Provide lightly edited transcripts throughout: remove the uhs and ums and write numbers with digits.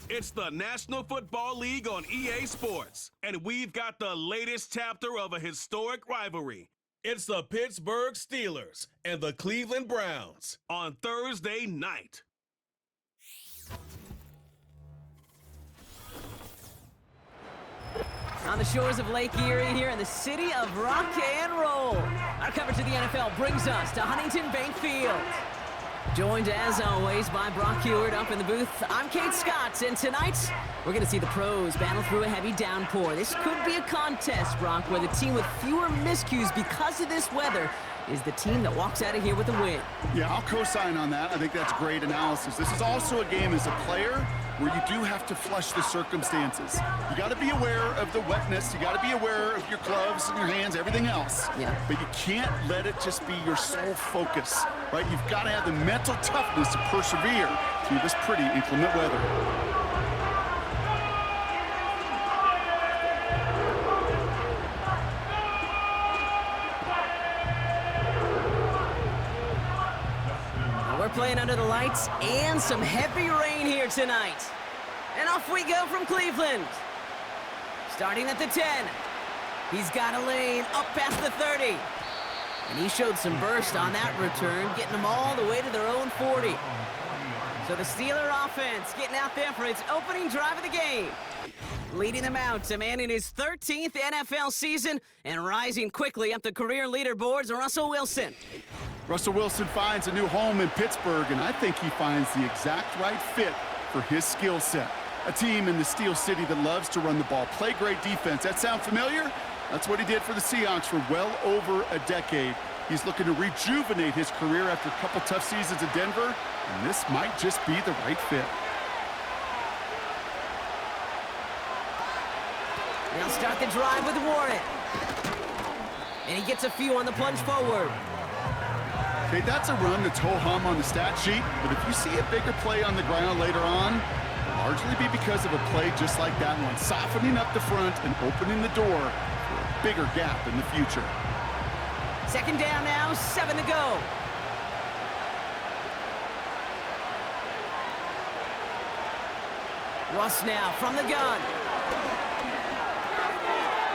It's the National Football League on EA Sports, and we've got the latest chapter of a historic rivalry. It's the Pittsburgh Steelers and the Cleveland Browns on Thursday night. On the shores of Lake Erie here in the city of rock and roll. Our coverage of the NFL brings us to Huntington Bank Field. Joined, as always, by Brock Heward up in the booth. I'm Kate Scott, and tonight we're going to see the pros battle through a heavy downpour. This could be a contest, Brock, where the team with fewer miscues because of this weather is the team that walks out of here with a win. Yeah, I'll co-sign on that. I think that's great analysis. This is also a game as a player where you do have to flush the circumstances. You got to be aware of the wetness. You got to be aware of your gloves and your hands, everything else. Yeah. But you can't let it just be your sole focus, right? You've got to have the mental toughness to persevere through this pretty inclement weather. We're playing under the lights and some heavy rain here tonight. And off we go from Cleveland. Starting at the 10. He's got a lane up past the 30. And he showed some burst on that return, getting them all the way to their own 40. So the Steeler offense getting out there for its opening drive of the game. Leading them out, a man in his 13th NFL season and rising quickly up the career leaderboards, Russell Wilson. Russell Wilson finds a new home in Pittsburgh, and I think he finds the exact right fit for his skill set. A team in the Steel City that loves to run the ball, play great defense. That sound familiar? That's what he did for the Seahawks for well over a decade. He's looking to rejuvenate his career after a couple tough seasons in Denver, and this might just be the right fit. They'll start the drive with Warren. And he gets a few on the plunge forward. Okay, that's a run that's ho-hum on the stat sheet, but if you see a bigger play on the ground later on, it'll largely be because of a play just like that one, softening up the front and opening the door for a bigger gap in the future. Second down now, 7 to go. Russ now from the gun.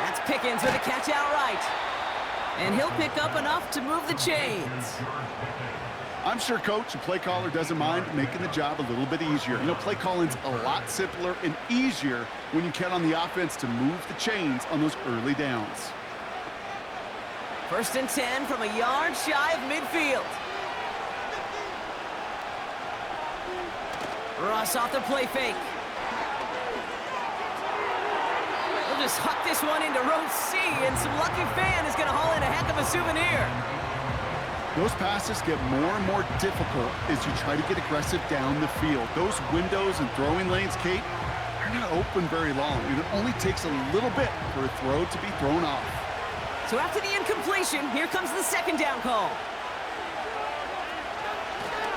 That's Pickens with a catch outright. And he'll pick up enough to move the chains. I'm sure coach and play caller doesn't mind making the job a little bit easier. You know, play calling's a lot simpler and easier when you count on the offense to move the chains on those early downs. First and 10 from a yard shy of midfield. Russ off the play fake. We'll just huck this one into row C, and some lucky fan is going to haul in a heck of a souvenir. Those passes get more and more difficult as you try to get aggressive down the field. Those windows and throwing lanes, Kate, they're not open very long. It only takes a little bit for a throw to be thrown off. So after the incompletion, here comes the second down call.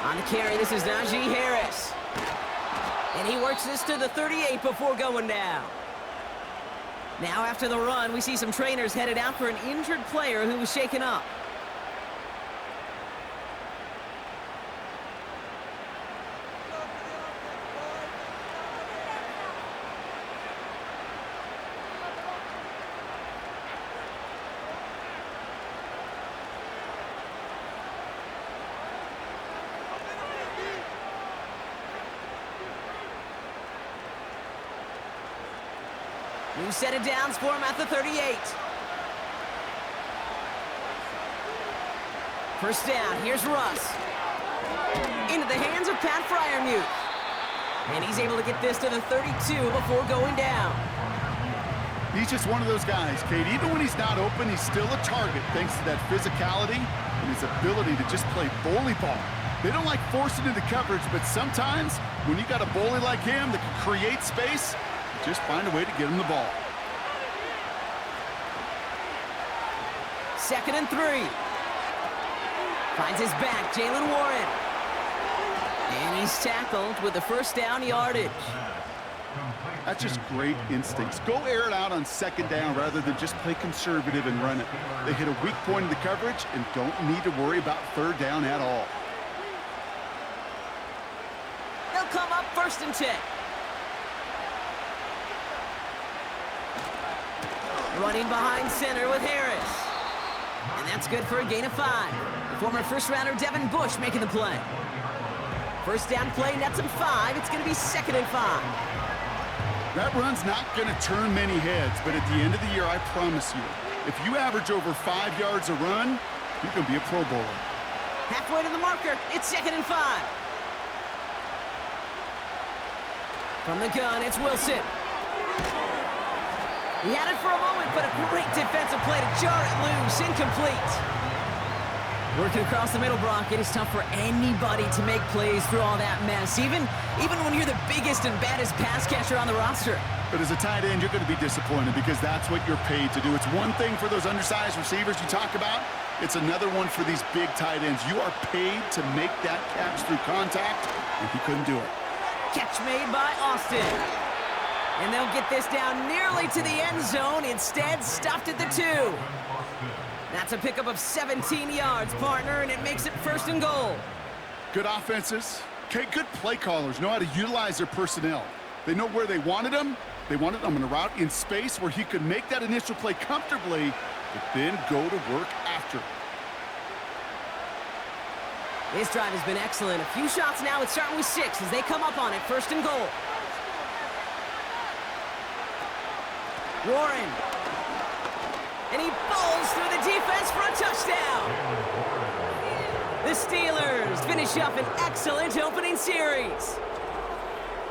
On the carry, this is Najee Harris. And he works this to the 38 before going down. Now after the run, we see some trainers headed out for an injured player who was shaken up. New set of downs for him at the 38. First down, here's Russ. Into the hands of Pat Freiermuth. And he's able to get this to the 32 before going down. He's just one of those guys, Kate. Even when he's not open, he's still a target thanks to that physicality and his ability to just play bully ball. They don't like forcing into coverage, but sometimes when you got a bully like him that can create space, just find a way to get him the ball. Second and 3. Finds his back, Jalen Warren. And he's tackled with the first down yardage. That's just great instincts. Go air it out on second down rather than just play conservative and run it. They hit a weak point in the coverage and don't need to worry about third down at all. They'll come up first and 10. Running behind center with Harris. And that's good for a gain of 5. The former first-rounder Devin Bush making the play. First down play, nets him 5. It's going to be 2nd and 5. That run's not going to turn many heads, but at the end of the year, I promise you, if you average over 5 yards a run, you're going to be a Pro Bowler. Halfway to the marker, it's 2nd and 5. From the gun, it's Wilson. He had it for a moment, but a great defensive play to jar it loose. Incomplete. Working across the middle, Brock, it is tough for anybody to make plays through all that mess, even when you're the biggest and baddest pass catcher on the roster. But as a tight end, you're going to be disappointed because that's what you're paid to do. It's one thing for those undersized receivers you talk about. It's another one for these big tight ends. You are paid to make that catch through contact, and he couldn't do it. Catch made by Austin. And they'll get this down nearly to the end zone. Instead, stopped at the 2. That's a pickup of 17 yards, partner, and it makes it 1st and goal. Good offenses. Okay, good play callers know how to utilize their personnel. They know where they wanted them. They wanted them in a route in space where he could make that initial play comfortably, but then go to work after. This drive has been excellent. A few shots now. It's starting with 6 as they come up on it. 1st and goal. Warren. And he bowls through the defense for a touchdown. The Steelers finish up an excellent opening series.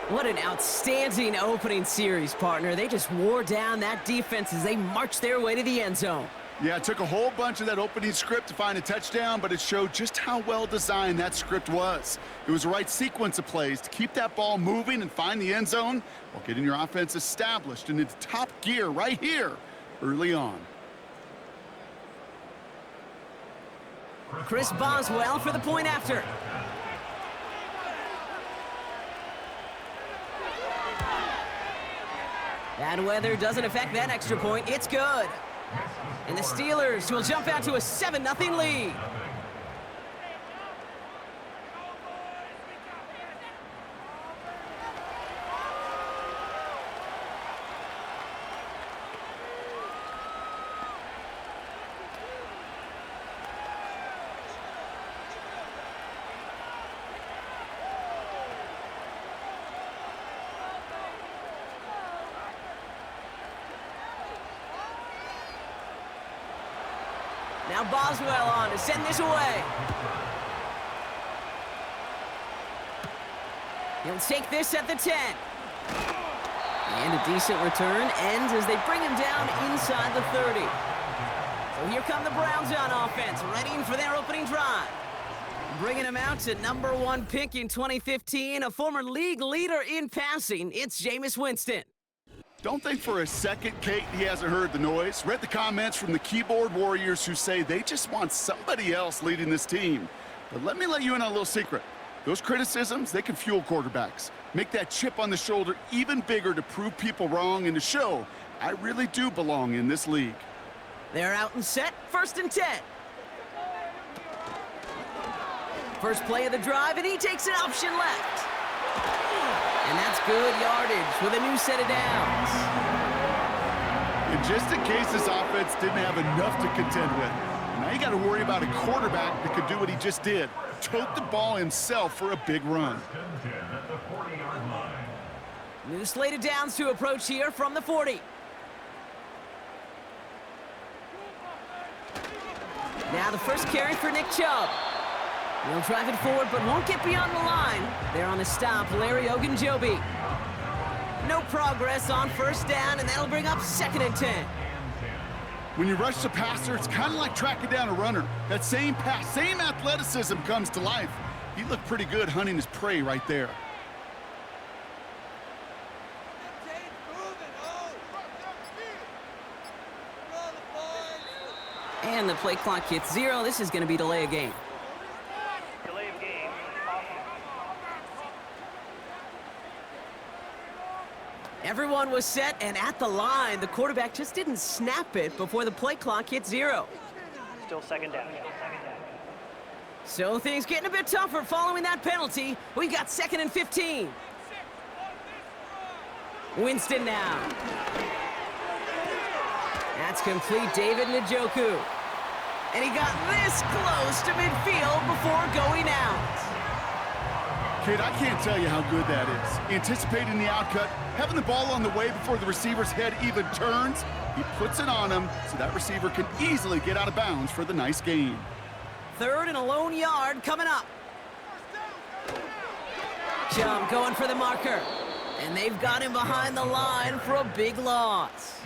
What an outstanding opening series, partner. They just wore down that defense as they marched their way to the end zone. Yeah, it took a whole bunch of that opening script to find a touchdown, but it showed just how well designed that script was. It was the right sequence of plays to keep that ball moving and find the end zone while getting your offense established in its top gear right here early on. Chris Boswell for the point after. Bad weather doesn't affect that extra point. It's good. And the Steelers will jump out to a 7-0 lead. Now Boswell on to send this away. He'll take this at the 10. And a decent return ends as they bring him down inside the 30. So here come the Browns on offense, ready for their opening drive. Bringing him out to #1 pick in 2015, a former league leader in passing, it's Jameis Winston. Don't think for a second, Kate, he hasn't heard the noise. Read the comments from the keyboard warriors who say they just want somebody else leading this team. But let me let you in on a little secret. Those criticisms, they can fuel quarterbacks. Make that chip on the shoulder even bigger to prove people wrong and to show I really do belong in this league. They're out and set, 1st and 10. First play of the drive, and he takes an option left. And that's good yardage with a new set of downs. And just in case this offense didn't have enough to contend with, now you got to worry about a quarterback that could do what he just did. Tote the ball himself for a big run. New slate of downs to approach here from the 40. Now the first carry for Nick Chubb. He'll drive it forward, but won't get beyond the line. There on the stop, Larry Ogunjobi. No progress on 1st down, and that'll bring up 2nd and 10. When you rush the passer, it's kind of like tracking down a runner. That same pass, same athleticism comes to life. He looked pretty good hunting his prey right there. And the play clock hits 0. This is going to be delay a game. Everyone was set and at the line. The quarterback just didn't snap it before the play clock hit 0. Still 2nd down. So things getting a bit tougher following that penalty. We've got 2nd and 15. Winston now. That's complete David Njoku. And he got this close to midfield before going out. Kid, I can't tell you how good that is. Anticipating the outcut, having the ball on the way before the receiver's head even turns, he puts it on him so that receiver can easily get out of bounds for the nice gain. 3rd and a lone yard coming up. Jump going for the marker. And they've got him behind the line for a big loss.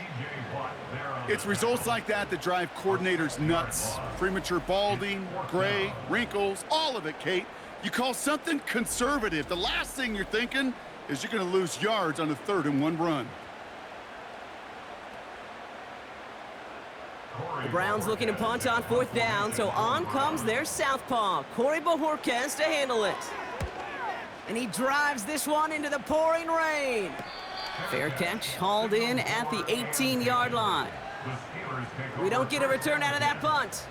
It's results like that that drive coordinators nuts. Premature balding, gray, wrinkles, all of it, Kate. You call something conservative. The last thing you're thinking is you're going to lose yards on a 3rd and 1 run. The Browns looking to punt on 4th down, so on comes their southpaw, Corey Bojorquez, to handle it. And he drives this one into the pouring rain. Fair catch, hauled in at the 18-yard line. We don't get a return out of that punt.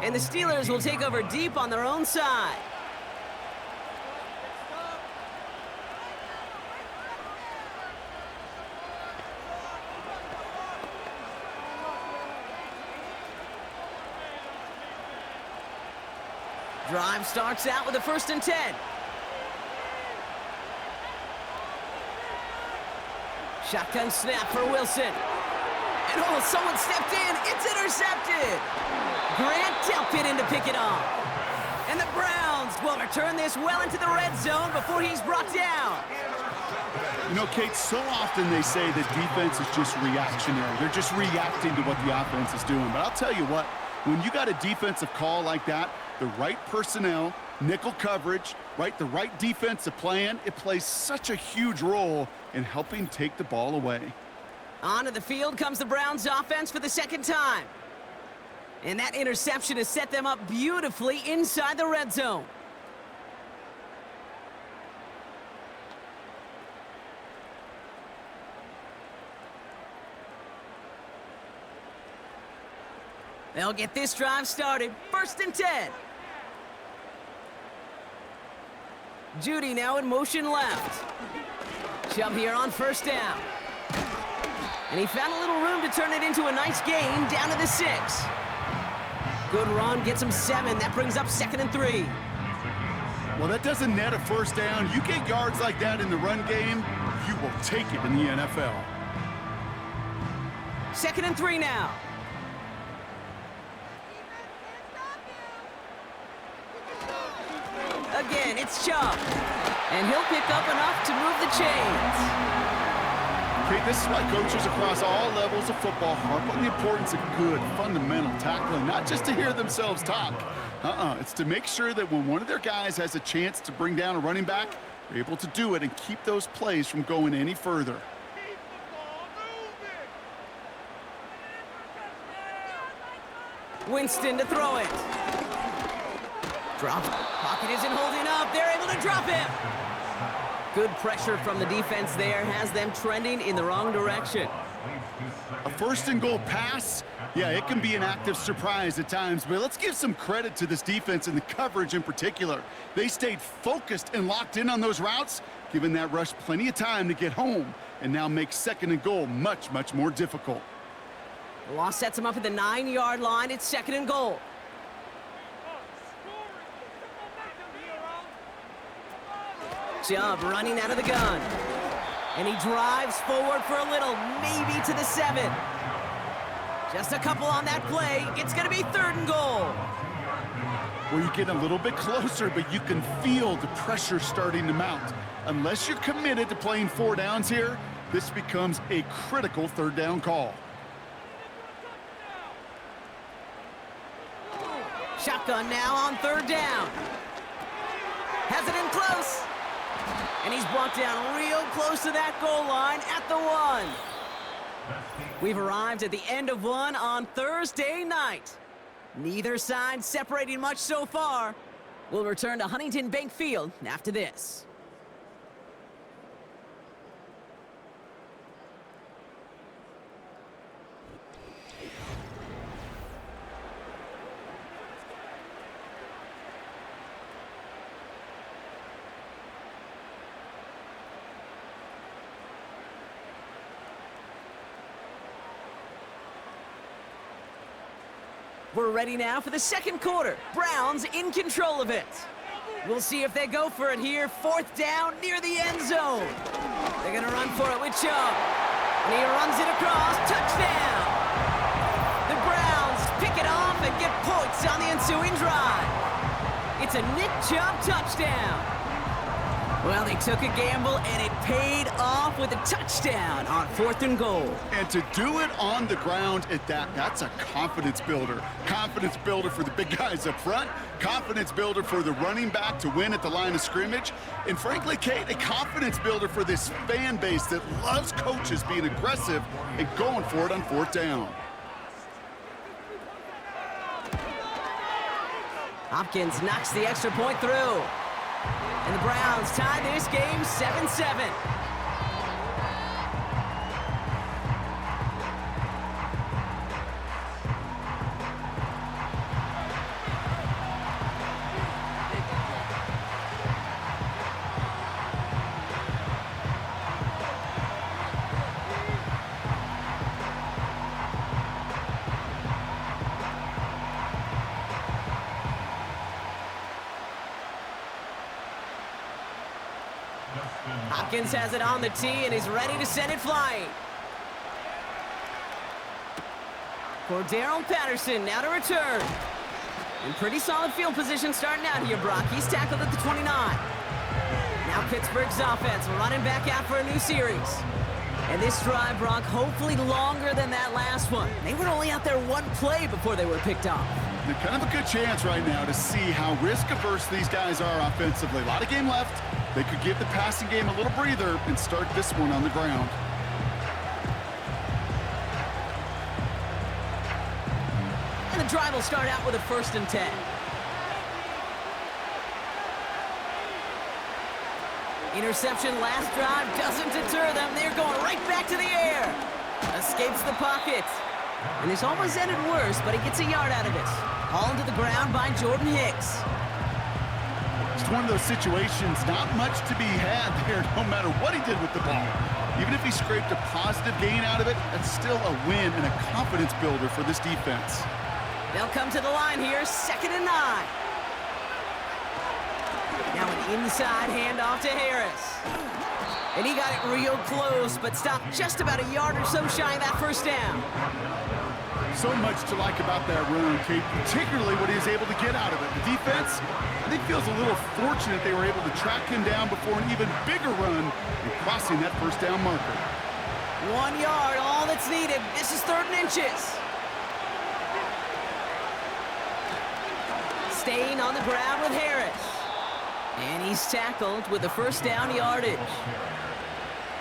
And the Steelers will take over deep on their own side. Drive starts out with a 1st and 10. Shotgun snap for Wilson. And oh, someone stepped in. It's intercepted. Grant Delpit in to pick it off. And the Browns will return this well into the red zone before he's brought down. You know, Kate, so often they say that defense is just reactionary. They're just reacting to what the offense is doing. But I'll tell you what, when you got a defensive call like that, the right personnel, nickel coverage, the right defensive plan, it plays such a huge role in helping take the ball away. Onto the field comes the Browns offense for the 2nd time. And that interception has set them up beautifully inside the red zone. They'll get this drive started. 1st and 10. Judy now in motion left. Chubb here on 1st down. And he found a little room to turn it into a nice gain down to the 6. Good run, gets him 7. That brings up 2nd and 3. Well, that doesn't net a 1st down. You get yards like that in the run game, you will take it in the NFL. 2nd and 3 now. Again, it's Chubb. And he'll pick up enough to move the chains. Okay, this is why coaches across all levels of football harp on the importance of good, fundamental tackling, not just to hear themselves talk. It's to make sure that when one of their guys has a chance to bring down a running back, they're able to do it and keep those plays from going any further. Winston to throw it. Drop. Pocket isn't holding up. They're able to drop him. Good pressure from the defense there has them trending in the wrong direction. A 1st and goal pass, yeah, it can be an active surprise at times, but let's give some credit to this defense and the coverage in particular. They stayed focused and locked in on those routes, giving that rush plenty of time to get home, and now make 2nd and goal much, much more difficult. The loss sets him up at the 9-yard line. It's 2nd and goal. Chubb running out of the gun. And he drives forward for a little, maybe to the 7. Just a couple on that play. It's going to be 3rd and goal. Well, you get a little bit closer, but you can feel the pressure starting to mount. Unless you're committed to playing 4 downs here, this becomes a critical 3rd down call. Shotgun now on 3rd down. Has it in close. And he's brought down real close to that goal line at the 1. We've arrived at the end of one on Thursday night. Neither side separating much so far. We'll return to Huntington Bank Field after this. We're ready now for the second quarter. Browns in control of it. We'll see if they go for it here. 4th down near the end zone. They're going to run for it with Chubb. And he runs it across. Touchdown! The Browns pick it off and get points on the ensuing drive. It's a Nick Chubb touchdown. Well, they took a gamble, and it paid off with a touchdown on 4th and goal. And to do it on the ground at that's a confidence builder. Confidence builder for the big guys up front. Confidence builder for the running back to win at the line of scrimmage. And frankly, Kate, a confidence builder for this fan base that loves coaches being aggressive and going for it on 4th down. Hopkins knocks the extra point through. And the Browns tie this game 7-7. Hopkins has it on the tee, and he's ready to send it flying. Cordero Patterson now to return. In pretty solid field position starting out here, Brock. He's tackled at the 29. Now Pittsburgh's offense running back out for a new series. And this drive, Brock, hopefully longer than that last one. They were only out there one play before they were picked off. They're kind of a good chance right now to see how risk-averse these guys are offensively. A lot of game left. They could give the passing game a little breather and start this one on the ground. And the drive will start out with a 1st and 10. Interception last drive doesn't deter them. They're going right back to the air. Escapes the pocket. And this almost ended worse, but he gets a yard out of it. Hauled to the ground by Jordan Hicks. It's one of those situations, not much to be had there, no matter what he did with the ball. Even if he scraped a positive gain out of it, that's still a win and a confidence builder for this defense. They'll come to the line here, 2nd and 9. Now an inside handoff to Harris. And he got it real close, but stopped just about a yard or so shy of that 1st down. So much to like about that run, Kate, particularly what he was able to get out of it. The defense, I think, feels a little fortunate they were able to track him down before an even bigger run and crossing that 1st down marker. 1 yard, all that's needed. This is 3rd and inches. Staying on the ground with Harris. And he's tackled with the 1st down yardage.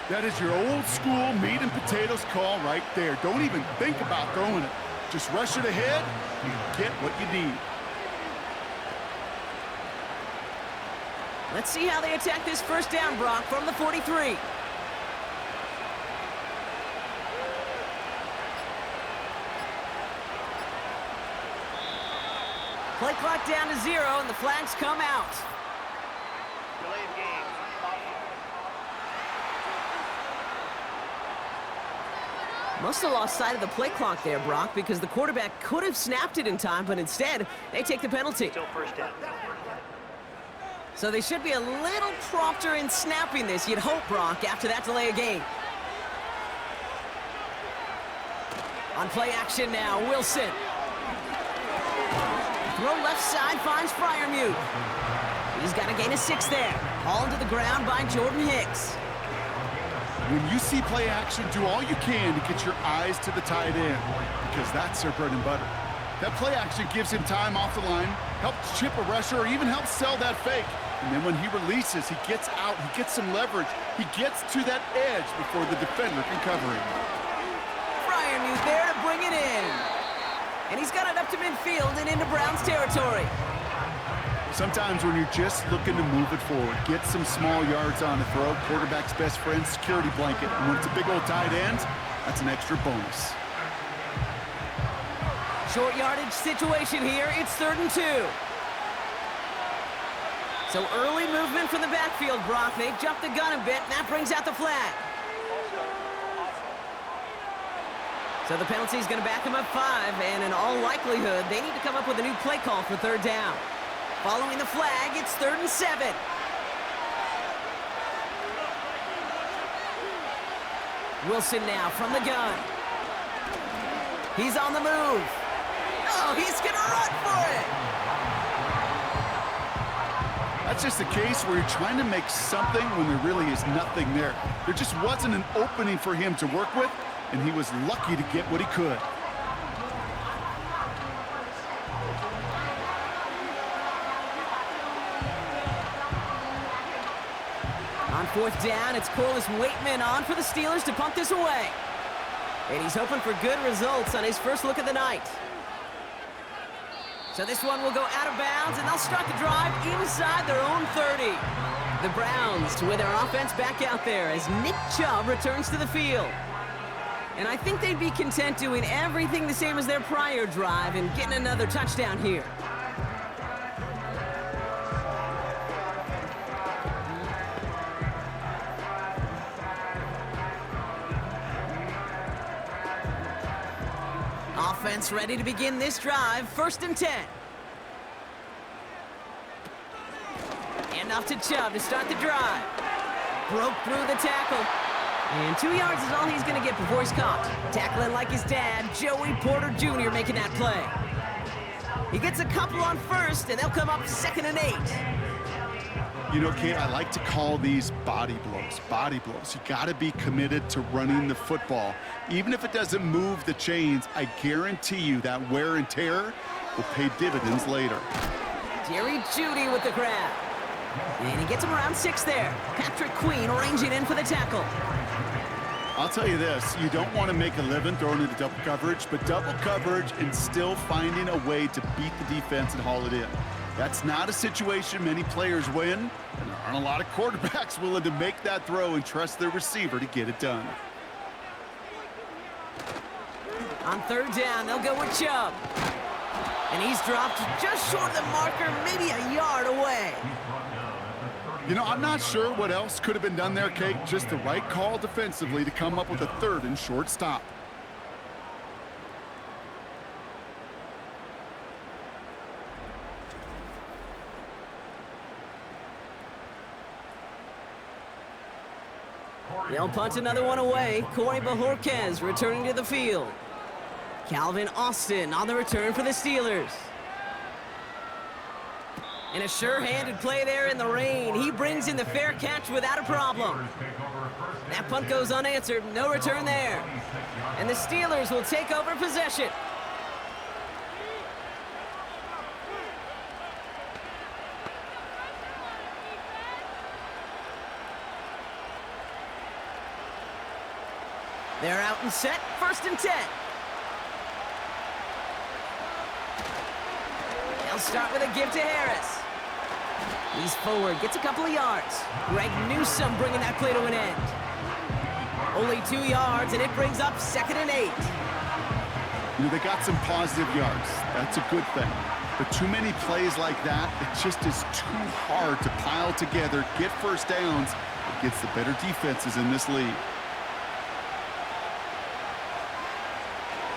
That is your old school meat and potatoes call right there. Don't even think about throwing it. Just rush it ahead and get what you need. Let's see how they attack this 1st down, Brock, from the 43. Play clock down to 0, and the flags come out. Delayed game. Must have lost sight of the play clock there, Brock, because the quarterback could have snapped it in time, but instead, they take the penalty. Still 1st down. So they should be a little prompter in snapping this, you'd hope, Brock, after that delay of game. On play action now, Wilson. Throw left side finds Freiermuth. He's got a gain of 6 there. Hauled to the ground by Jordan Hicks. When you see play action, do all you can to get your eyes to the tight end, because that's their bread and butter. That play action gives him time off the line, helps chip a rusher, or even helps sell that fake. And then when he releases, he gets out, he gets some leverage, he gets to that edge before the defender can cover him. Freiermuth there to bring it in. And he's got it up to midfield and into Browns territory. Sometimes when you're just looking to move it forward, get some small yards on the throw, quarterback's best friend, security blanket. And when it's a big old tight end, that's an extra bonus. Short yardage situation here. It's 3rd and 2. So early movement from the backfield, Brock. They've jumped the gun a bit, and that brings out the flag. So the penalty is going to back him up 5, and in all likelihood, they need to come up with a new play call for third down. Following the flag, it's 3rd and 7. Wilson now from the gun. He's on the move. Oh, he's going to run for it. That's just a case where you're trying to make something when there really is nothing there. There just wasn't an opening for him to work with, and he was lucky to get what he could. On 4th down, it's Corliss Waitman on for the Steelers to punt this away. And he's hoping for good results on his first look of the night. So this one will go out of bounds, and they'll start the drive inside their own 30. The Browns with their offense back out there as Nick Chubb returns to the field. And I think they'd be content doing everything the same as their prior drive and getting another touchdown here. Offense ready to begin this drive. 1st and 10. And off to Chubb to start the drive. Broke through the tackle. And 2 yards is all he's going to get before he's caught. Tackling like his dad, Joey Porter Jr. making that play. He gets a couple on 1st, and they'll come up 2nd and 8. You know, Kate, I like to call these body blows. Body blows. You got to be committed to running the football. Even if it doesn't move the chains, I guarantee you that wear and tear will pay dividends later. Jerry Jeudy with the grab. And he gets him around 6 there. Patrick Queen ranging in for the tackle. I'll tell you this, you don't want to make a living throwing into double coverage, but double coverage and still finding a way to beat the defense and haul it in. That's not a situation many players win, and there aren't a lot of quarterbacks willing to make that throw and trust their receiver to get it done. On 3rd down, they'll go with Chubb. And he's dropped just short of the marker, maybe a yard away. You know, I'm not sure what else could have been done there, Kate. Just the right call defensively to come up with a 3rd and short stop. They'll punt another one away. Corey Bajorquez returning to the field. Calvin Austin on the return for the Steelers. And a sure-handed play there in the rain. He brings in the fair catch without a problem. That punt goes unanswered. No return there. And the Steelers will take over possession. They're out and set. 1st and 10. They'll start with a give to Harris. He's forward, gets a couple of yards. Greg Newsome bringing that play to an end. Only 2 yards, and it brings up 2nd and 8. You know, they got some positive yards. That's a good thing. But too many plays like that, it just is too hard to pile together, get first downs against the better defenses in this league.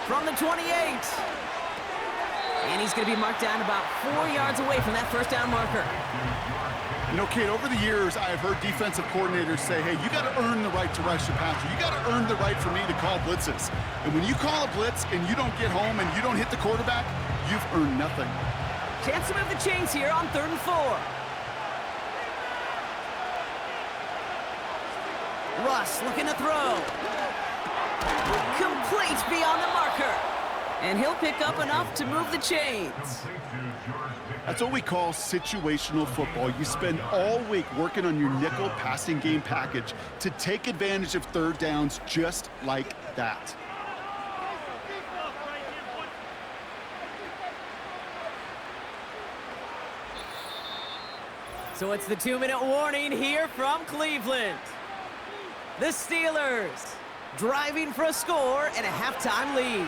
From the 28. And he's going to be marked down about 4 yards away from that first down marker. You know, Kate, over the years, I have heard defensive coordinators say, hey, you got to earn the right to rush the passer. You got to earn the right for me to call blitzes. And when you call a blitz and you don't get home and you don't hit the quarterback, you've earned nothing. Chance to move the chains here on 3rd and 4. Russ looking to throw. Complete beyond the marker. And he'll pick up enough to move the chains. That's what we call situational football. You spend all week working on your nickel passing game package to take advantage of third downs just like that. So it's the 2-minute warning here from Cleveland. The Steelers driving for a score and a halftime lead.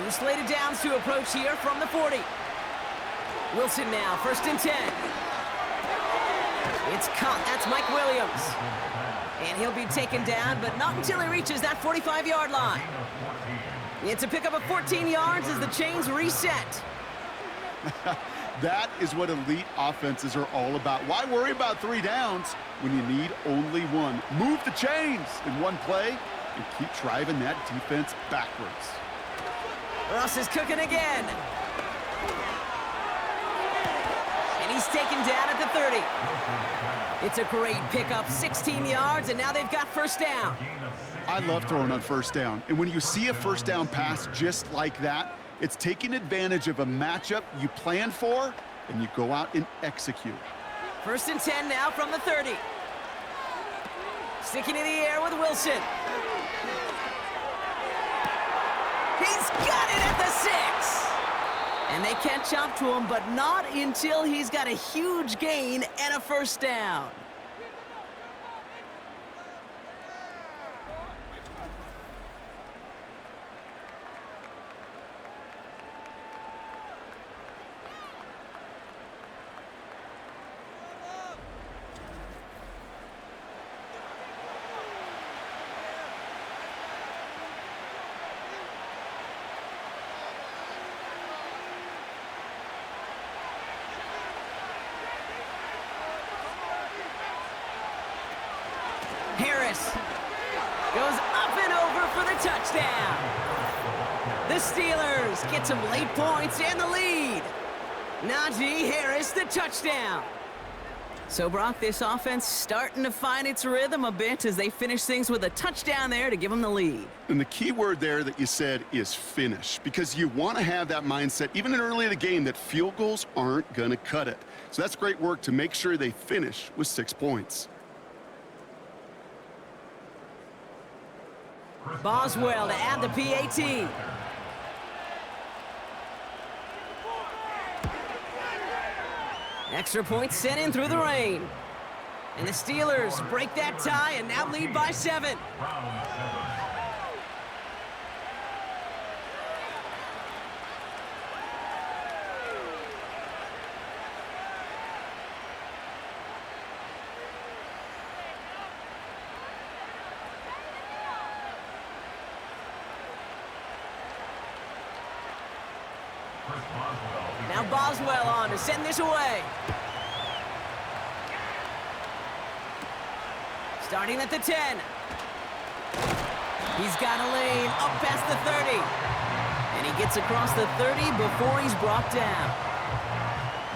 New slated downs to approach here from the 40. Wilson now, 1st and 10. It's caught. That's Mike Williams. And he'll be taken down, but not until he reaches that 45-yard line. It's a pickup of 14 yards as the chains reset. That is what elite offenses are all about. Why worry about 3 downs when you need only 1? Move the chains in one play and keep driving that defense backwards. Russ is cooking again. And he's taken down at the 30. It's a great pickup, 16 yards, and now they've got first down. I love throwing on first down. And when you see a first down pass just like that, it's taking advantage of a matchup you plan for, and you go out and execute. First and 10 now from the 30. Sticking in the air with Wilson. He's got it at the 6. And they catch up to him, but not until he's got a huge gain and a first down. Harris goes up and over for the touchdown. The Steelers get some late points and the lead. Najee Harris, the touchdown. So, Brock, this offense starting to find its rhythm a bit as they finish things with a touchdown there to give them the lead. And the key word there that you said is finish, because you want to have that mindset, even in early in the game, that field goals aren't going to cut it. So that's great work to make sure they finish with 6 points. Boswell to add the PAT. Extra point sent in through the rain. And the Steelers break that tie and now lead by 7. Now Boswell on to send this away. Starting at the 10. He's got a lane up past the 30. And he gets across the 30 before he's brought down.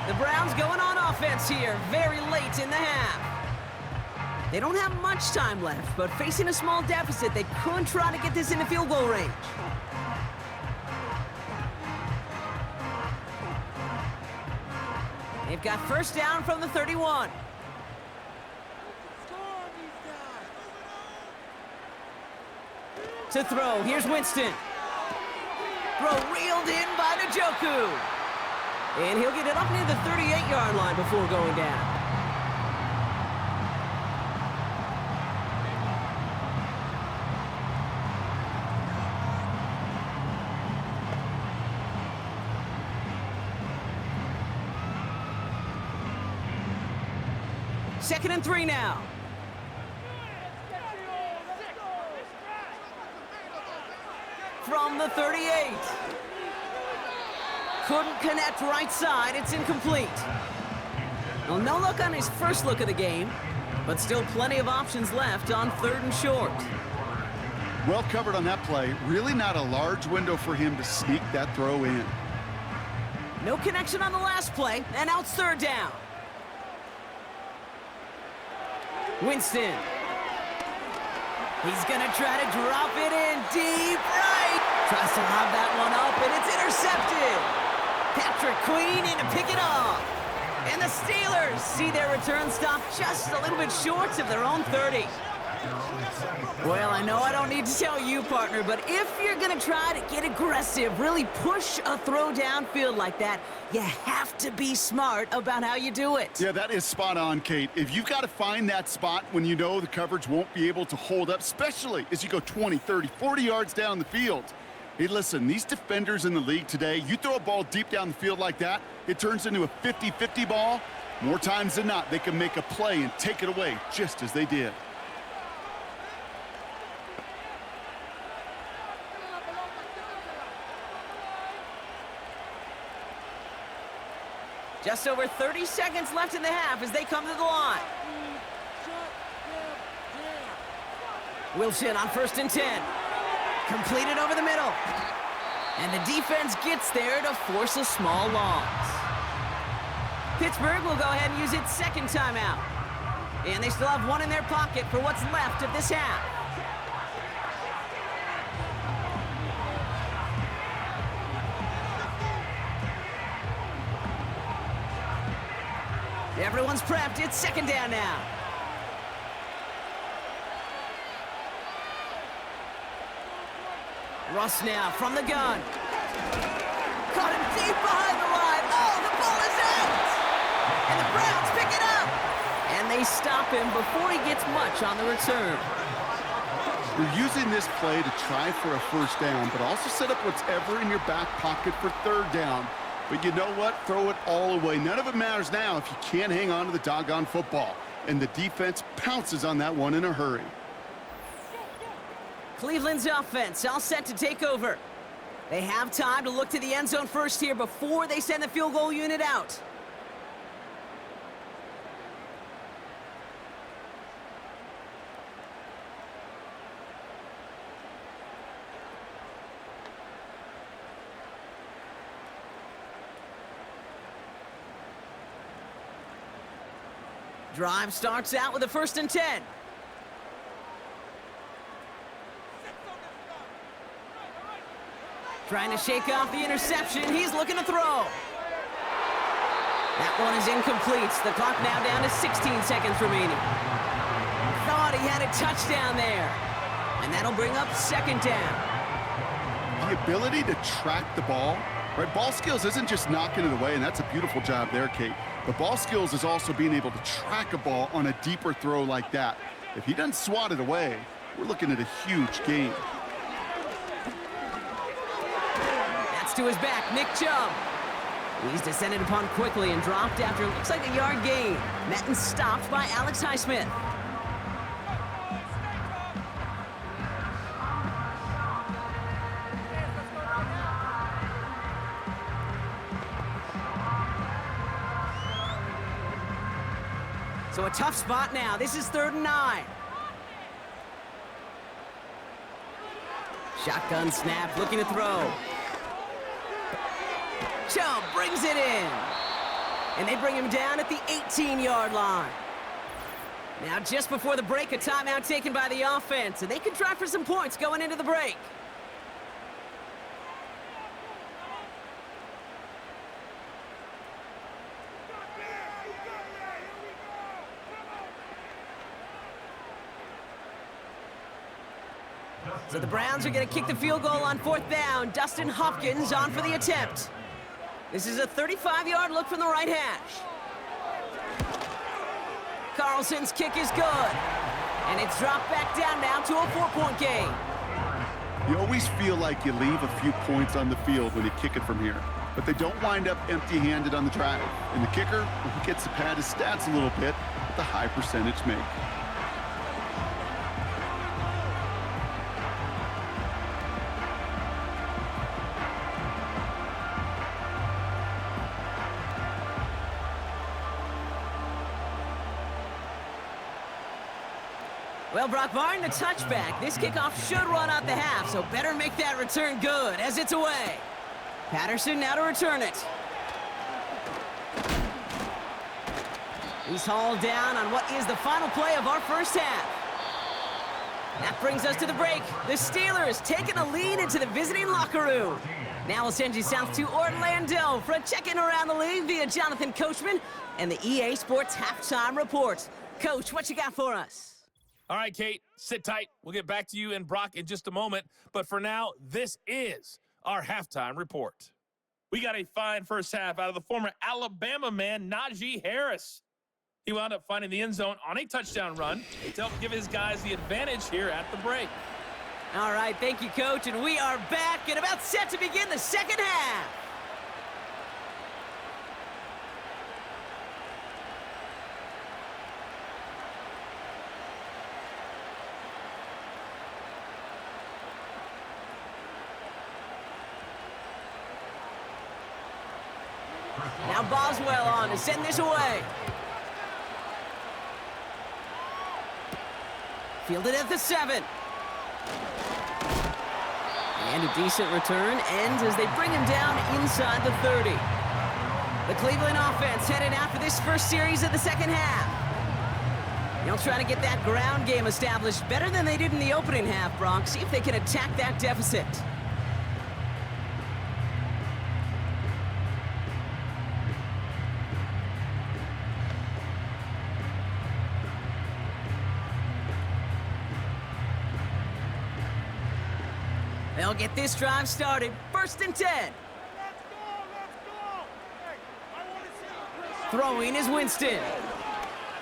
The Browns going on offense here very late in the half. They don't have much time left, but facing a small deficit, they could try to get this into field goal range. They've got first down from the 31. To throw, here's Winston. Throw reeled in by Njoku. And he'll get it up near the 38-yard line before going down. Second and 3 now. From the 38. Couldn't connect right side. It's incomplete. Well, no look on his first look of the game, but still plenty of options left on 3rd and short. Well covered on that play. Really not a large window for him to sneak that throw in. No connection on the last play, and now it's 3rd down. Winston. He's going to try to drop it in deep right. Tries to lob that one up, and it's intercepted. Patrick Queen in to pick it off. And the Steelers see their return stop just a little bit short of their own 30. Well, I know I don't need to tell you, partner, but if you're going to try to get aggressive, really push a throw downfield like that, you have to be smart about how you do it. Yeah, that is spot on, Kate. If you've got to find that spot when you know the coverage won't be able to hold up, especially as you go 20, 30, 40 yards down the field. Hey, listen, these defenders in the league today, you throw a ball deep down the field like that, it turns into a 50-50 ball. More times than not, they can make a play and take it away just as they did. Just over 30 seconds left in the half as they come to the line. Wilson on 1st and 10. Completed over the middle. And the defense gets there to force a small loss. Pittsburgh will go ahead and use its second timeout. And they still have one in their pocket for what's left of this half. Everyone's prepped. It's 2nd down now. Russ now from the gun. Caught him deep behind the line. Oh, the ball is out! And the Browns pick it up! And they stop him before he gets much on the return. You're using this play to try for a 1st down, but also set up whatever in your back pocket for 3rd down. But you know what? Throw it all away. None of it matters now if you can't hang on to the doggone football. And the defense pounces on that one in a hurry. Cleveland's offense all set to take over. They have time to look to the end zone first here before they send the field goal unit out. Drive starts out with a 1st and 10. Trying to shake off the interception. He's looking to throw. That one is incomplete. The clock now down to 16 seconds remaining. Thought he had a touchdown there. And that'll bring up 2nd down. The ability to track the ball, right? Ball skills isn't just knocking it away, and that's a beautiful job there, Kate. But ball skills is also being able to track a ball on a deeper throw like that. If he doesn't swat it away, we're looking at a huge gain. That's to his back, Nick Chubb. He's descended upon quickly and dropped after it looks like a yard gain. Madden stopped by Alex Highsmith. So a tough spot now. This is 3rd and 9. Shotgun snap, looking to throw. Chubb brings it in. And they bring him down at the 18-yard line. Now, just before the break, a timeout taken by the offense, and they can try for some points going into the break. So the Browns are going to kick the field goal on 4th down. Dustin Hopkins on for the attempt. This is a 35-yard look from the right hash. Carlson's kick is good. And it's dropped back down now to a 4-point game. You always feel like you leave a few points on the field when you kick it from here. But they don't wind up empty-handed on the drive. And the kicker, he gets to pad his stats a little bit with a high percentage make. Well, Brock, barring the touchback, this kickoff should run out the half, so better make that return good as it's away. Patterson now to return it. He's hauled down on what is the final play of our first half. That brings us to the break. The Steelers taking a lead into the visiting locker room. Now we'll send you south to Orlando for a check-in around the league via Jonathan Coachman and the EA Sports Halftime Report. Coach, what you got for us? All right, Kate, sit tight. We'll get back to you and Brock in just a moment. But for now, this is our halftime report. We got a fine first half out of the former Alabama man, Najee Harris. He wound up finding the end zone on a touchdown run to help give his guys the advantage here at the break. All right, thank you, Coach. And we are back and about set to begin the second half. Now Now Boswell on to send this away. Fielded at the 7. And a decent return ends as they bring him down inside the 30. The Cleveland offense headed out for this first series of the second half. They'll try to get that ground game established better than they did in the opening half, Brock. See if they can attack that deficit. They'll get this drive started. 1st and 10. Throwing is Winston.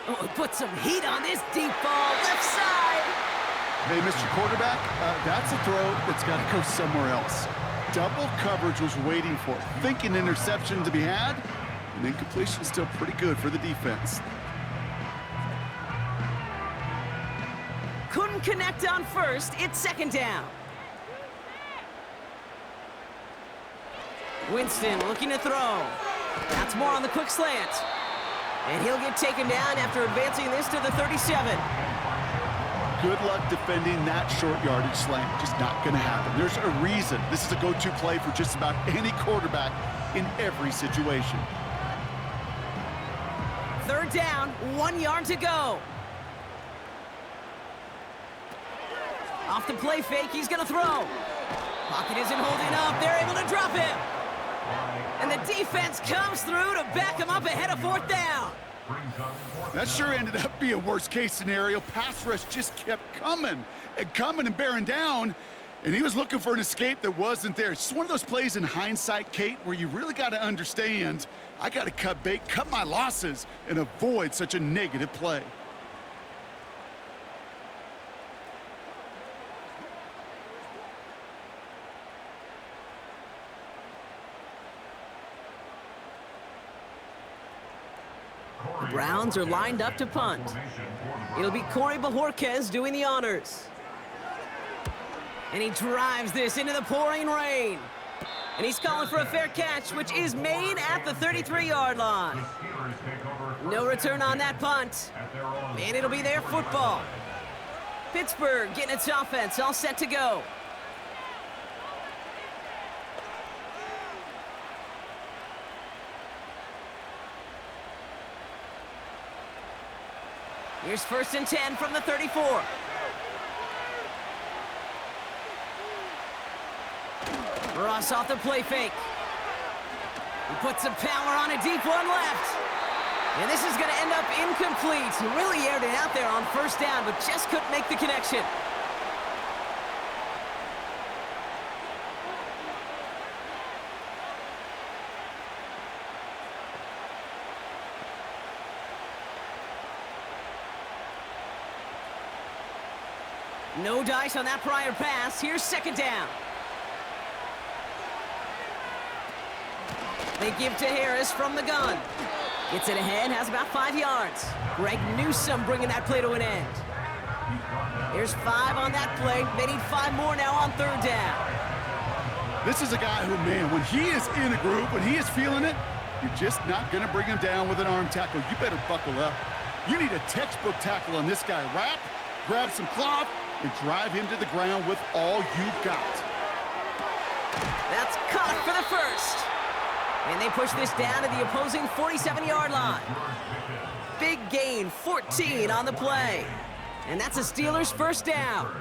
Oh, put some heat on this deep ball. Left side. Hey, Mr. Quarterback, that's a throw that's got to go somewhere else. Double coverage was waiting for it. Thinking interception to be had, and incompletion still pretty good for the defense. Couldn't connect on 1st. It's 2nd down. Winston looking to throw. That's more on the quick slant. And he'll get taken down after advancing this to the 37. Good luck defending that short yardage slant. Just not going to happen. There's a reason this is a go-to play for just about any quarterback in every situation. 3rd down, 1 yard to go. Off the play fake, he's going to throw. Pocket isn't holding up. They're able to drop him. And the defense comes through to back him up ahead of 4th down. That sure ended up being a worst-case scenario. Pass rush just kept coming and bearing down, and he was looking for an escape that wasn't there. It's just one of those plays in hindsight, Kate, where you really got to understand, I got to cut bait, cut my losses, and avoid such a negative play. The Browns are lined up to punt. It'll be Corey Bajorquez doing the honors. And he drives this into the pouring rain. And he's calling for a fair catch, which is made at the 33-yard line. No return on that punt. And it'll be their football. Pittsburgh getting its offense all set to go. Here's 1st and 10 from the 34. Ross off the play fake. He puts some power on a deep one left. And this is going to end up incomplete. He really aired it out there on 1st down, but just couldn't make the connection. No dice on that prior pass. Here's 2nd down. They give to Harris from the gun. Gets it ahead, has about 5 yards. Greg Newsome bringing that play to an end. Here's 5 on that play. They need 5 more now on 3rd down. This is a guy who, man, when he is in a groove, when he is feeling it, you're just not going to bring him down with an arm tackle. You better buckle up. You need a textbook tackle on this guy. Wrap, grab some cloth, and drive him to the ground with all you've got. That's caught for the 1st. And they push this down to the opposing 47-yard line. Big gain, 14 on the play. And that's a Steelers' 1st down.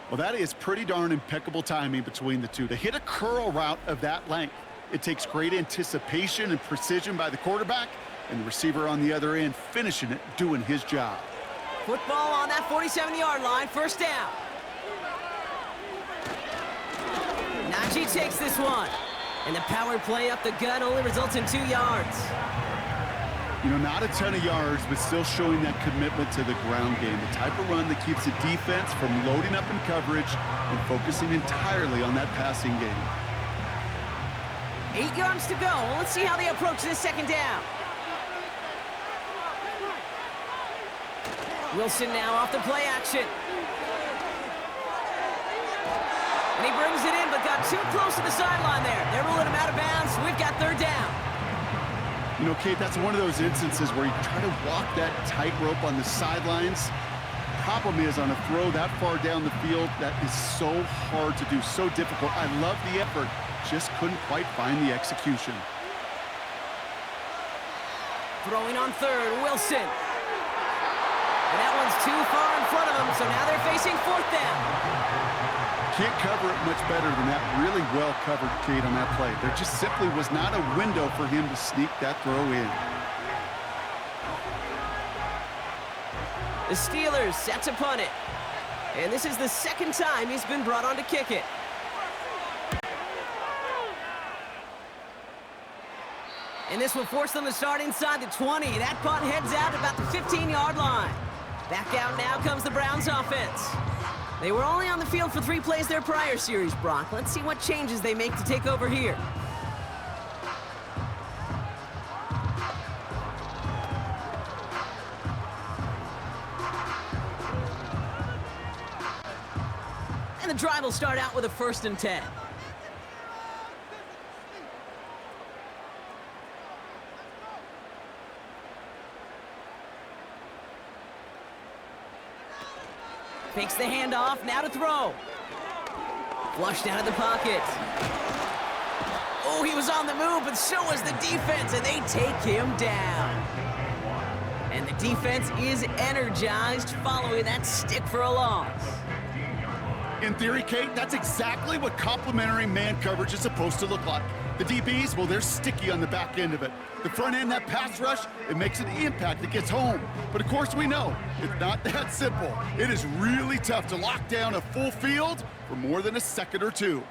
Well, that is pretty darn impeccable timing between the two. To hit a curl route of that length, it takes great anticipation and precision by the quarterback, and the receiver on the other end finishing it, doing his job. Football on that 47-yard line, 1st down. Najee takes this one. And the power play up the gut only results in 2 yards. You know, not a ton of yards, but still showing that commitment to the ground game. The type of run that keeps the defense from loading up in coverage and focusing entirely on that passing game. 8 yards to go. Let's see how they approach this 2nd down. Wilson now off the play action. And he brings it in, but got too close to the sideline there. They're ruling him out of bounds. We've got 3rd down. You know, Kate, that's one of those instances where you try to walk that tightrope on the sidelines. Problem is, on a throw that far down the field, that is so hard to do, so difficult. I love the effort, just couldn't quite find the execution. Throwing on third, Wilson. And that one's too far in front of them, so now they're facing fourth down. Can't cover it much better than that. Really well covered, Kate, on that play. There just simply was not a window for him to sneak that throw in. The Steelers set to punt it. And this is the second time he's been brought on to kick it. And this will force them to start inside the 20. That punt heads out about the 15-yard line. Back out now comes the Browns offense. They were only on the field for 3 plays their prior series, Brock. Let's see what changes they make to take over here. And the drive will start out with a 1st and 10. Fakes the handoff, now to throw. Flushed out of the pocket. Oh, he was on the move, but so was the defense, and they take him down. And the defense is energized following that stick for a loss. In theory, Kate, that's exactly what complementary man coverage is supposed to look like. The DBs, well, they're sticky on the back end of it. The front end, that pass rush, it makes an impact. It gets home. But of course we know it's not that simple. It is really tough to lock down a full field for more than a second or two.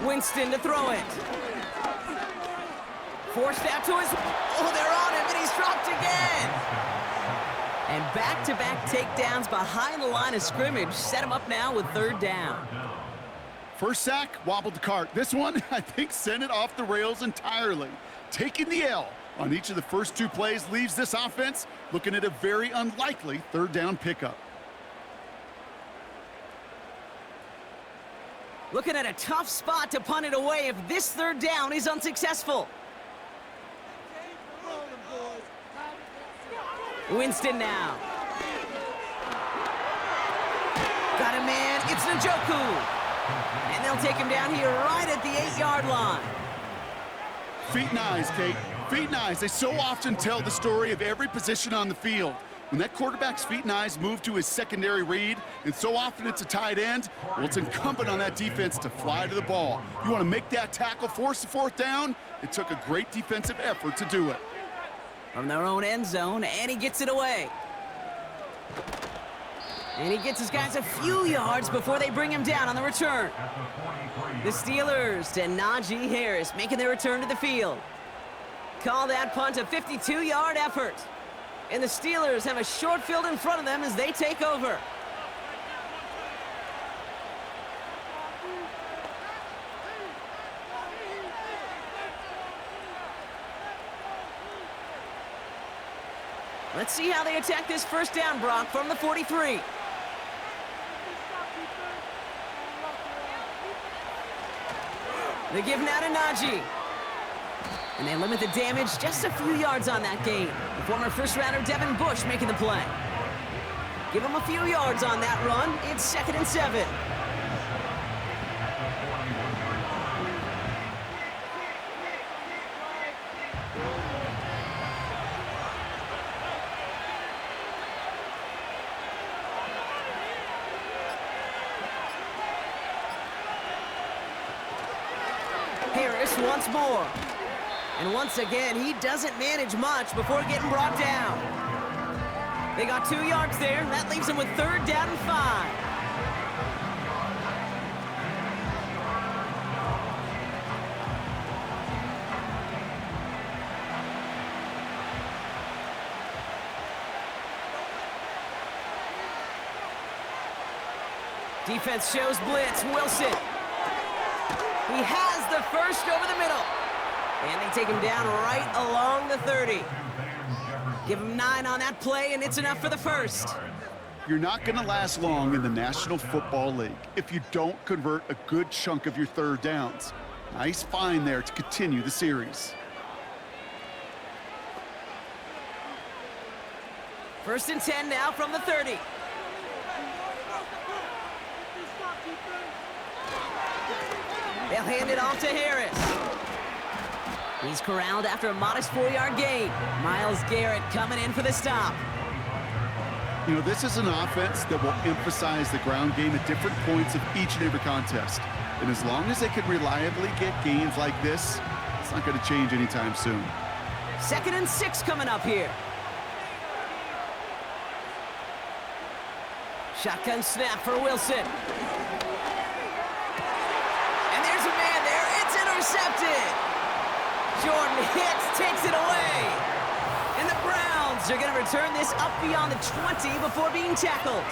Winston to throw it. Forced out to his... Oh, they're on him, and he's dropped again. And back-to-back takedowns behind the line of scrimmage set him up now with 3rd down. First sack, wobbled the cart. This one, I think, sent it off the rails entirely. Taking the L on each of the first 2 plays leaves this offense looking at a very unlikely 3rd down pickup. Looking at a tough spot to punt it away if this 3rd down is unsuccessful. Winston now. Got a man, it's Njoku. And they'll take him down here right at the 8-yard line. Feet and eyes, Kate. Feet and eyes. They so often tell the story of every position on the field. When that quarterback's feet and eyes move to his secondary read, and so often it's a tight end, well, it's incumbent on that defense to fly to the ball. You want to make that tackle, force the 4th down? It took a great defensive effort to do it. From their own end zone, and he gets it away. And he gets his guys a few yards before they bring him down on the return. The Steelers to Najee Harris making their return to the field. Call that punt a 52-yard effort. And the Steelers have a short field in front of them as they take over. Let's see how they attack this 1st down, Brock, from the 43. They give now to Najee. And they limit the damage just a few yards on that gain. The former first-rounder Devin Bush making the play. Give him a few yards on that run. It's 2nd and 7. Harris once more. And once again, he doesn't manage much before getting brought down. They got 2 yards there. That leaves them with 3rd down and 5. Defense shows blitz. Wilson. He has the first over the middle. And they take him down right along the 30. Give him 9 on that play, and it's enough for the first. You're not going to last long in the National Football League if you don't convert a good chunk of your 3rd downs. Nice find there to continue the series. First and 10 now from the 30. They'll hand it off to Harris. He's corralled after a modest 4-yard gain. Myles Garrett coming in for the stop. You know, this is an offense that will emphasize the ground game at different points of each and every contest. And as long as they can reliably get gains like this, it's not going to change anytime soon. 2nd and 6 coming up here. Shotgun snap for Wilson. And there's a man there. It's intercepted. Jordan Hicks takes it away. And the Browns are going to return this up beyond the 20 before being tackled.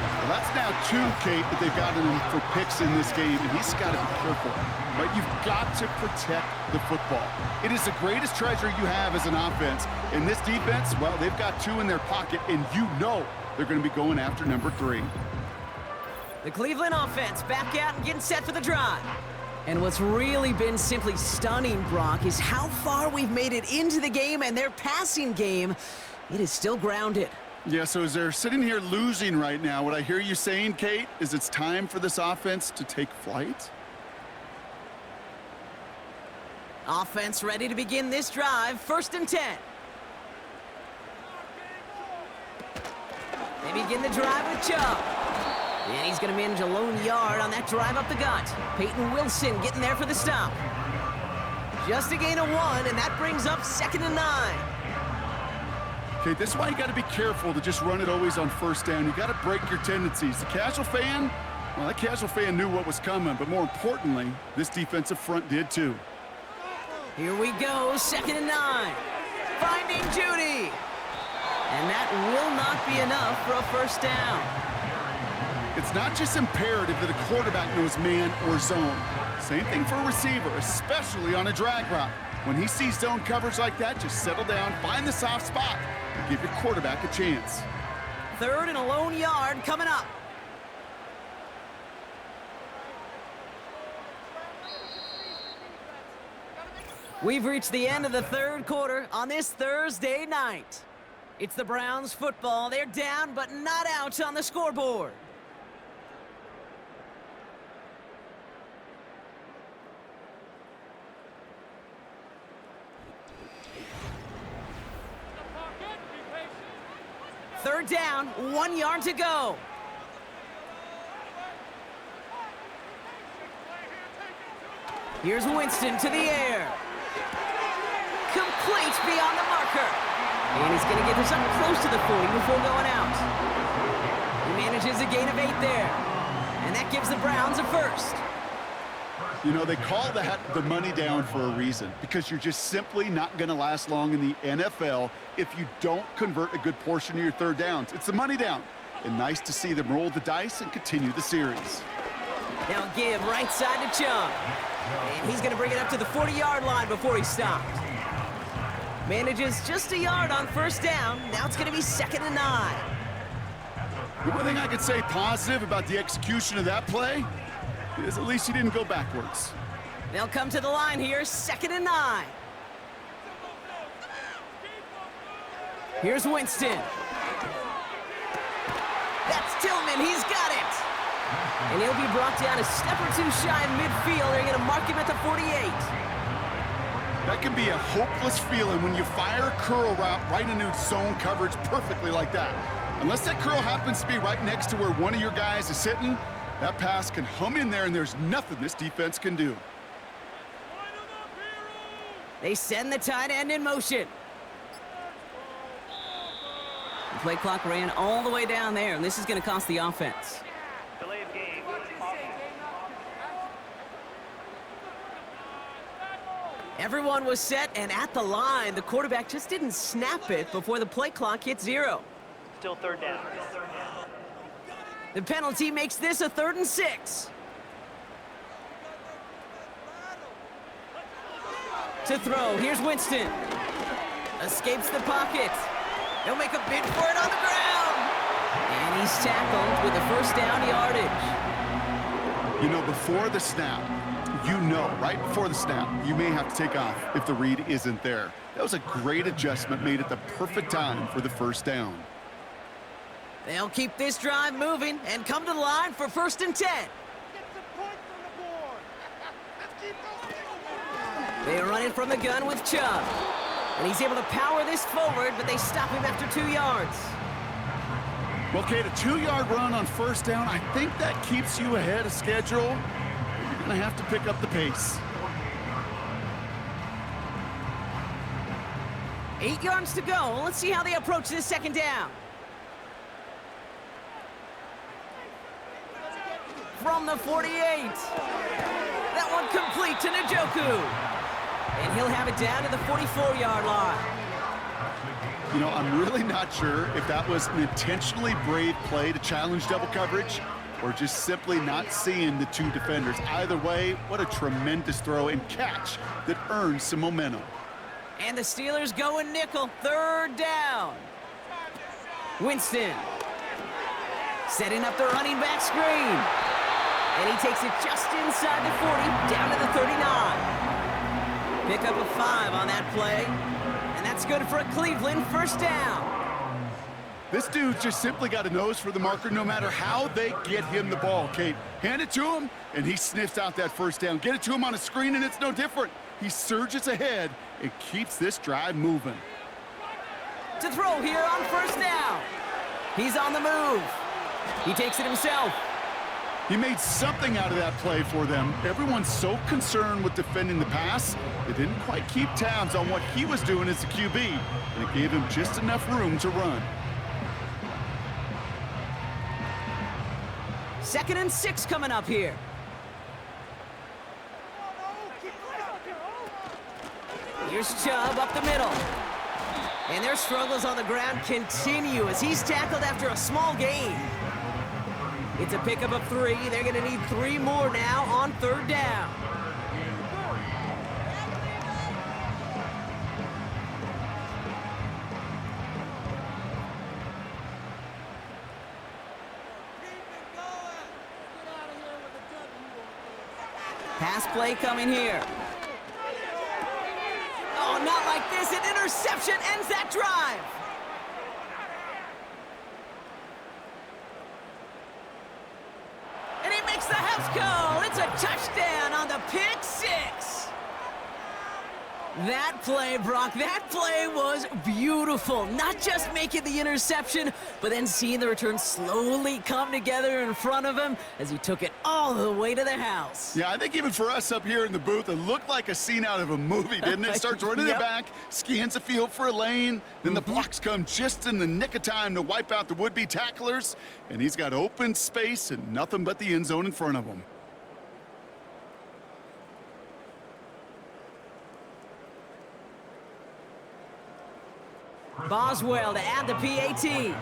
Well, that's now 2, Kate, that they've gotten him for picks in this game, and he's got to be careful. But you've got to protect the football. It is the greatest treasure you have as an offense. In this defense, well, they've got 2 in their pocket, and you know they're going to be going after number 3. The Cleveland offense back out and getting set for the drive. And what's really been simply stunning, Brock, is how far we've made it into the game, and their passing game, it is still grounded. Yeah, so as they're sitting here losing right now, what I hear you saying, Kate, is it's time for this offense to take flight? Offense ready to begin this drive. 1st and 10. They begin the drive with Chubb. And he's going to manage a lone yard on that drive up the gut. Peyton Wilson getting there for the stop. Just a gain of 1, and that brings up 2nd and 9. Okay, this is why you got to be careful to just run it always on 1st down. You got to break your tendencies. The casual fan, well, that casual fan knew what was coming, but more importantly, this defensive front did too. Here we go, 2nd and 9. Finding Judy. And that will not be enough for a 1st down. It's not just imperative that a quarterback knows man or zone. Same thing for a receiver, especially on a drag route. When he sees zone coverage like that, just settle down, find the soft spot, and give your quarterback a chance. 3rd and a lone yard coming up. We've reached the end of the 3rd quarter on this Thursday night. It's the Browns football. They're down, but not out on the scoreboard. Third down, 1 yard to go. Here's Winston to the air. Complete beyond the marker. And he's going to get this up close to the 40 before going out. He manages a gain of 8 there. And that gives the Browns a 1st. You know, they call that the money down for a reason, because you're just simply not going to last long in the NFL if you don't convert a good portion of your 3rd downs. It's the money down. And nice to see them roll the dice and continue the series. Now give right side to Chubb. And he's going to bring it up to the 40-yard line before he stopped. Manages just a yard on 1st down. Now it's going to be 2nd and 9. The one thing I could say positive about the execution of that play is at least he didn't go backwards. They'll come to the line here, 2nd and 9. Here's Winston. That's Tillman, he's got it. And he'll be brought down a step or 2 shy of midfield. They're going to mark him at the 48. That can be a hopeless feeling when you fire a curl route right into zone coverage perfectly like that. Unless that curl happens to be right next to where one of your guys is sitting, that pass can hum in there and there's nothing this defense can do. They send the tight end in motion. The play clock ran all the way down there, and this is going to cost the offense. Delay of game. Everyone was set and at the line. The quarterback just didn't snap it before the play clock hit 0. Still 3rd down. The penalty makes this a 3rd and 6. To throw, here's Winston. Escapes the pocket. He'll make a bid for it on the ground. And he's tackled with a 1st down yardage. You know, before the snap, you know right before the snap you may have to take off if the read isn't there. That was a great adjustment made at the perfect time for the first down. They'll keep this drive moving and come to the line for 1st and 10. They're running from the gun with Chubb. And he's able to power this forward, but they stop him after 2 yards. Well, Kate, a 2-yard run on 1st down, I think that keeps you ahead of schedule. You're going to have to pick up the pace. 8 yards to go. Let's see how they approach this 2nd down. From the 48. That one complete to Njoku. And he'll have it down to the 44-yard line. You know, I'm really not sure if that was an intentionally brave play to challenge double coverage or just simply not seeing the 2 defenders. Either way, what a tremendous throw and catch that earns some momentum. And the Steelers go in nickel, 3rd down. Winston setting up the running back screen. And he takes it just inside the 40, down to the 39. Pick up a 5 on that play. And that's good for a Cleveland 1st down. This dude just simply got a nose for the marker no matter how they get him the ball, Kate. Hand it to him, and he sniffs out that 1st down. Get it to him on a screen, and it's no different. He surges ahead and keeps this drive moving. To throw here on 1st down. He's on the move. He takes it himself. He made something out of that play for them. Everyone's so concerned with defending the pass, they didn't quite keep tabs on what he was doing as a QB, and it gave him just enough room to run. 2nd and 6 coming up here. Here's Chubb up the middle. And their struggles on the ground continue as he's tackled after a small gain. It's a pickup of 3. They're going to need 3 more now on 3rd down. Pass play coming here. Oh, not like this. An interception ends that drive. And he makes the house call. It's a touchdown on the pick 6. That play, Brock, that play was beautiful. Not just making the interception, but then seeing the return slowly come together in front of him as he took it all the way to the house. Yeah, I think even for us up here in the booth, it looked like a scene out of a movie, didn't it? Starts running it back, scans the field for a lane, then the blocks come just in the nick of time to wipe out the would-be tacklers, and he's got open space and nothing but the end zone in front of him. Boswell to add the PAT.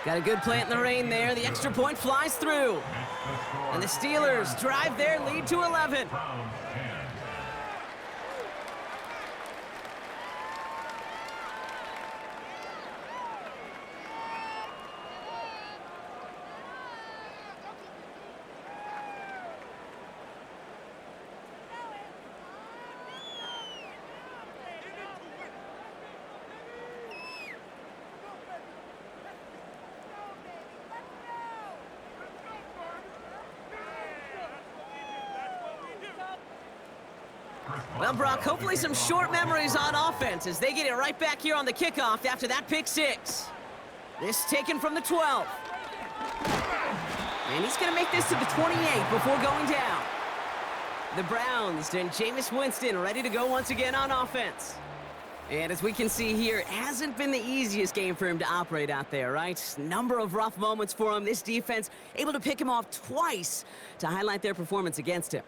Got a good plant in the rain there. The extra point flies through. And the Steelers drive their lead to 11. Well, Brock, hopefully some short memories on offense as they get it right back here on the kickoff after that pick 6. This taken from the 12. And he's going to make this to the 28 before going down. The Browns and Jameis Winston ready to go once again on offense. And as we can see here, it hasn't been the easiest game for him to operate out there, right? Number of rough moments for him. This defense able to pick him off twice to highlight their performance against him.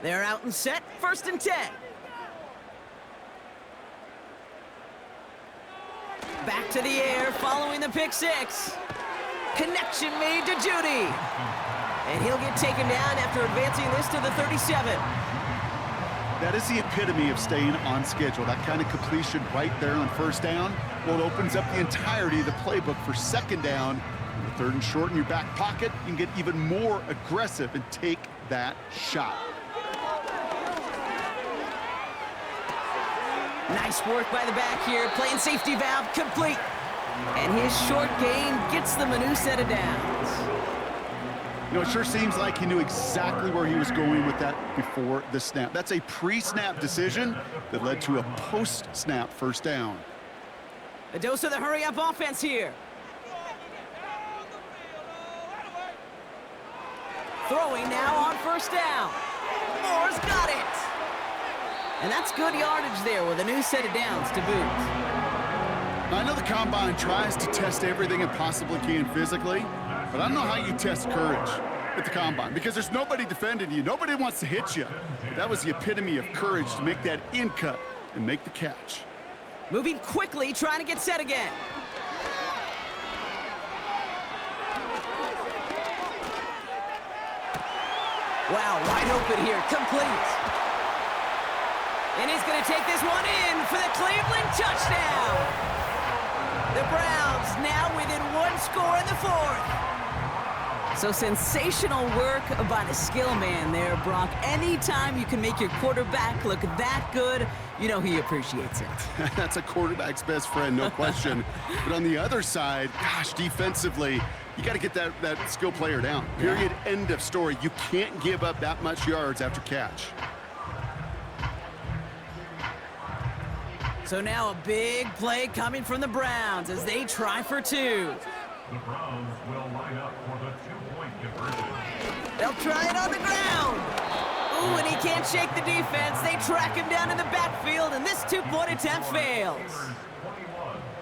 They're out and set, 1st and 10. Back to the air following the pick six. Connection made to Judy. And he'll get taken down after advancing this to the 37. That is the epitome of staying on schedule. That kind of completion right there on first down. Well, it opens up the entirety of the playbook for second down. The third and short in your back pocket, you can get even more aggressive and take that shot. Nice work by the back here, playing safety valve complete. And his short gain gets them a new set of downs. You know, it sure seems like he knew exactly where he was going with that before the snap. That's a pre-snap decision that led to a post-snap first down. A dose of the hurry-up offense here. Throwing now on first down. Moore's got it. And that's good yardage there with a new set of downs to boot. Now, I know the Combine tries to test everything it possibly can physically, but I don't know how you test courage at the Combine because there's nobody defending you. Nobody wants to hit you. That was the epitome of courage to make that in cut and make the catch. Moving quickly, trying to get set again. Wow, wide open here, complete. And he's going to take this one in for the Cleveland touchdown. The Browns now within one score in the fourth. So sensational work by the skill man there, Brock. Anytime you can make your quarterback look that good, you know he appreciates it. That's a quarterback's best friend, no question. But on the other side, gosh, defensively, you got to get that skill player down. Period, end of story. You can't give up that much yards after catch. So now a big play coming from the Browns as they try for two. The Browns will line up for the two-point conversion. They'll try it on the ground. Ooh, and he can't shake the defense. They track him down in the backfield, and this two-point attempt fails.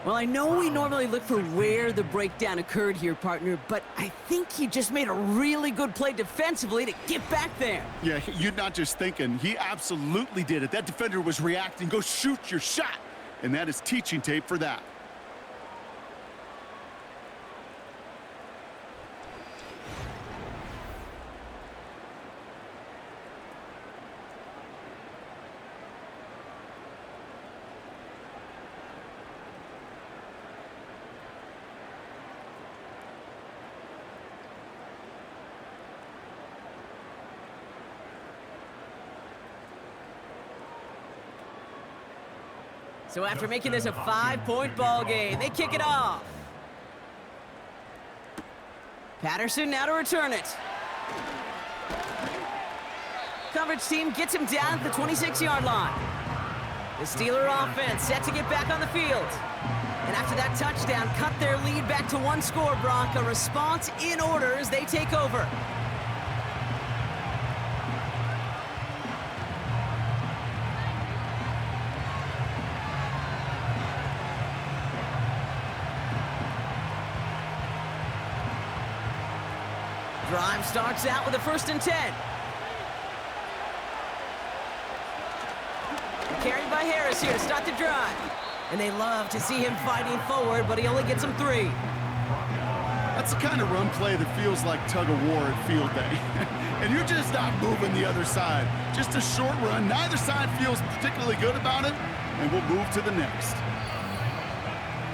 Well, I know we normally look for where the breakdown occurred here, partner, but I think he just made a really good play defensively to get back there. Yeah, you're not just thinking. He absolutely did it. That defender was reacting. Go shoot your shot. And that is teaching tape for that. So after making this a 5-point ball game, they kick it off. Patterson now to return it. Coverage team gets him down at the 26-yard line. The Steeler offense set to get back on the field. And after that touchdown, cut their lead back to one score, Brock. A response in order as they take over. Drive starts out with a 1st and 10. Carried by Harris here to start the drive. And they love to see him fighting forward, but he only gets them 3. That's the kind of run play that feels like tug of war at field day. And you're just not moving the other side. Just a short run. Neither side feels particularly good about it, and we'll move to the next.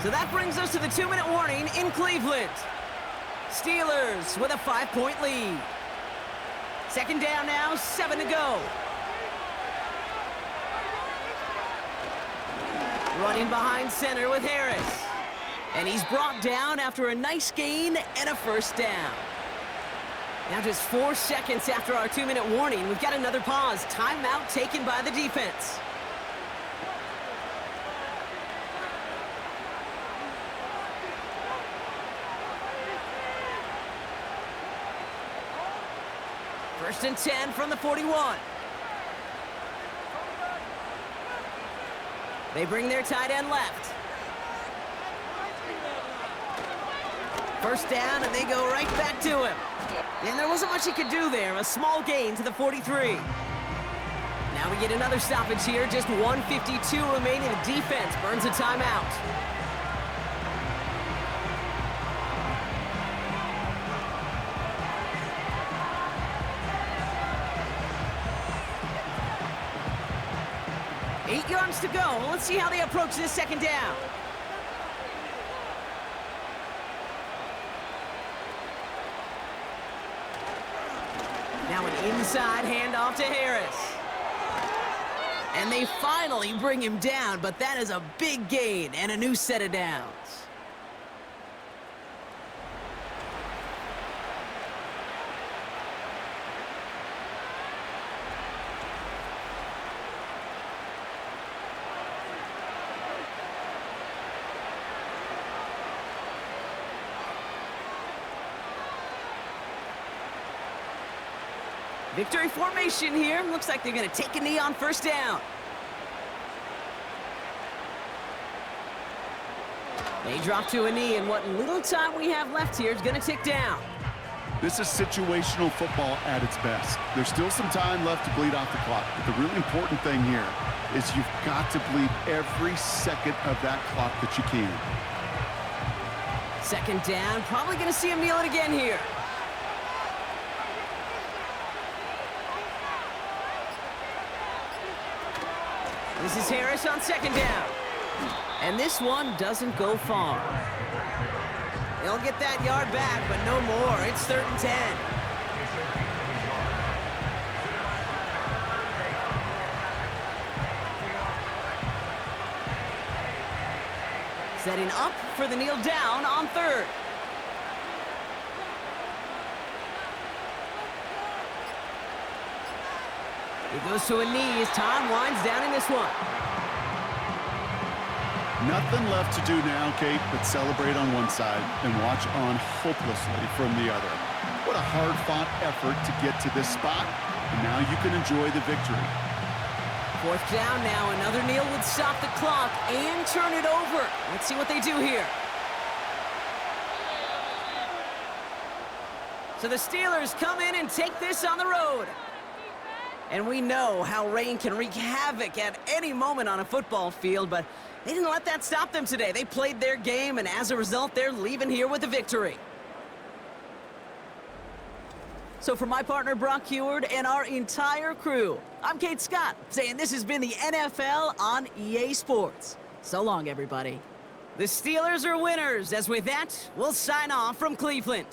So that brings us to the 2-minute warning in Cleveland. Steelers with a 5-point lead. Second down now, 7 to go. Running behind center with Harris. And he's brought down after a nice gain and a 1st down. Now just 4 seconds after our 2-minute warning, we've got another pause. Timeout taken by the defense. First and 10 from the 41. They bring their tight end left. First down, and they go right back to him. And there wasn't much he could do there. A small gain to the 43. Now we get another stoppage here. Just 1:52 remaining. The defense burns a timeout. 8 yards to go. Let's see how they approach this second down. Now an inside handoff to Harris. And they finally bring him down, but that is a big gain and a new set of downs. Victory formation here. Looks like they're going to take a knee on first down. They drop to a knee, and what little time we have left here is going to tick down. This is situational football at its best. There's still some time left to bleed off the clock, but the really important thing here is you've got to bleed every second of that clock that you can. Second down, probably going to see him kneel it again here. This is Harris on second down. And this one doesn't go far. They'll get that yard back, but no more. It's 3rd and 10. Setting up for the kneel down on 3rd. He goes to a knee as time winds down in this one. Nothing left to do now, Kate, but celebrate on one side and watch on hopelessly from the other. What a hard-fought effort to get to this spot, and now you can enjoy the victory. 4th down now. Another kneel would stop the clock and turn it over. Let's see what they do here. So the Steelers come in and take this on the road. And we know how rain can wreak havoc at any moment on a football field, but they didn't let that stop them today. They played their game, and as a result, they're leaving here with a victory. So for my partner, Brock Heward, and our entire crew, I'm Kate Scott, saying this has been the NFL on EA Sports. So long, everybody. The Steelers are winners, as with that, we'll sign off from Cleveland.